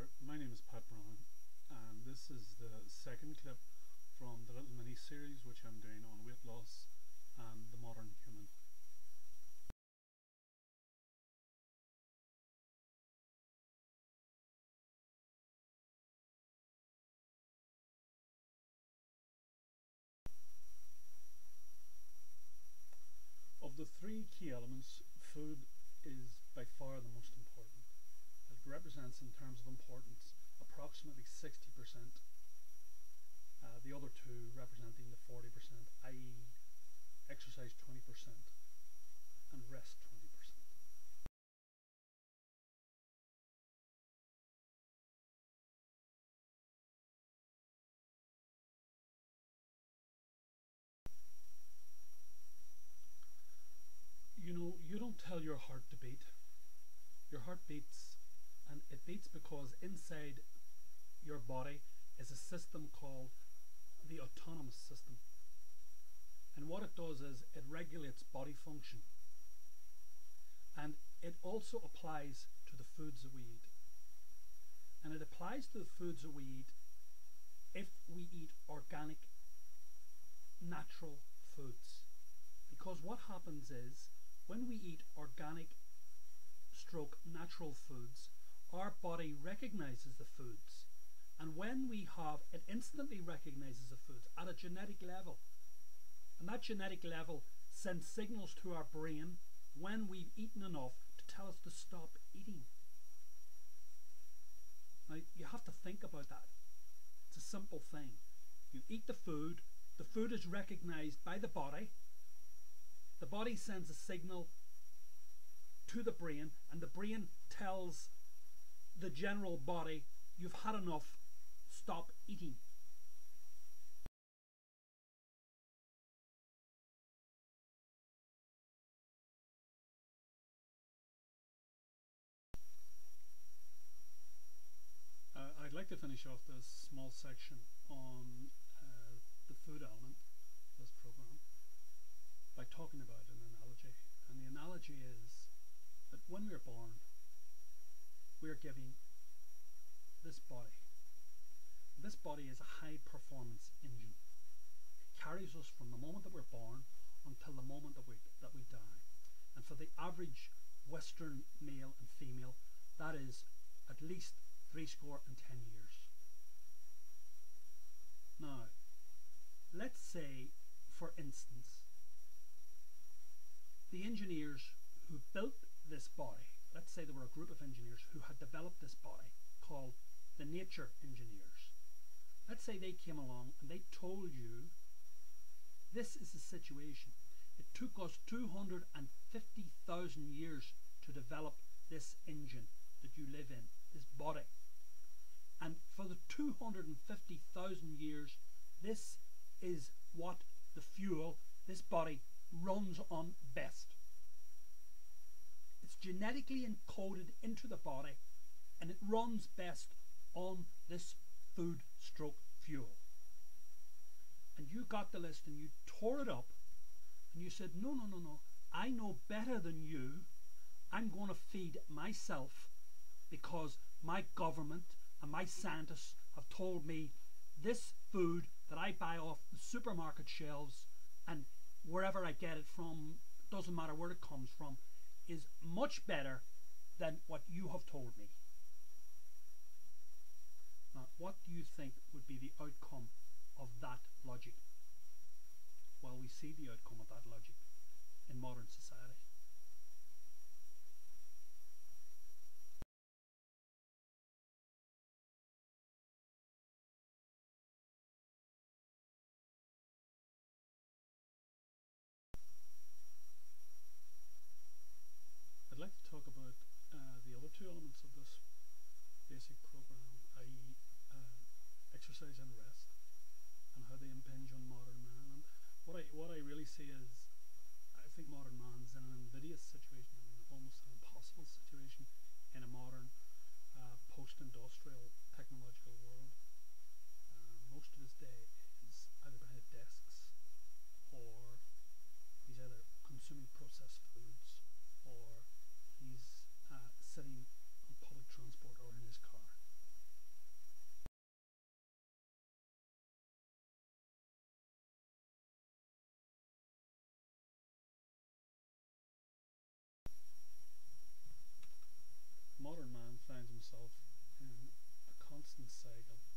there, my name is Pat Brown, and this is the second clip from the little mini series which I'm doing on weight loss and the modern human. Of the three key elements, food is by far the most important. It represents, in terms of importance, approximately 60%. The other two representing the 40%, i.e. exercise 20% and rest 20%. You know, you don't tell your heart to beat. Your heart beats, and it beats because inside your body is a system called the autonomic system. And what it does is it regulates body function. And it also applies to the foods that we eat. And it applies to the foods that we eat if we eat organic, natural foods. Because what happens is, when we eat organic stroke natural foods, our body recognizes the foods. And when we have, it instantly recognizes the foods at a genetic level. And that genetic level sends signals to our brain when we've eaten enough to tell us to stop eating. Now, you have to think about that. It's a simple thing. You eat the food is recognized by the body sends a signal to the brain, and the brain tells the general body, you've had enough, stop eating. I'd like to finish off this small section on the food element of this program by talking about an analogy. And the analogy is that when we're born, we're given this body. This body is a high performance engine. It carries us from the moment that we're born until the moment that we die. And for the average Western male and female, that is at least 70 years. Now, let's say, for instance, the engineers who built this body, let's say there were a group of engineers who had developed this body called the nature engineers. Let's say they came along and they told you, this is the situation. It took us 250,000 years to develop this engine that you live in, this body. And for the 250,000 years, this is what the fuel, this body, runs on best. It's genetically encoded into the body, and it runs best on this food stroke fuel. And you got the list and you tore it up and you said, no, I know better than you. I'm going to feed myself because my government and my scientists have told me this food that I buy off the supermarket shelves and wherever I get it from, doesn't matter where it comes from, is much better than what you have told me. Now, what do you think would be the outcome of that logic? Well, we see the outcome of that logic in modern society. I'd like to talk about the other two elements of this basic program, i.e. Exercise and rest, and how they impinge on modern man. And what I really see is, I think modern man's in an constant cycle.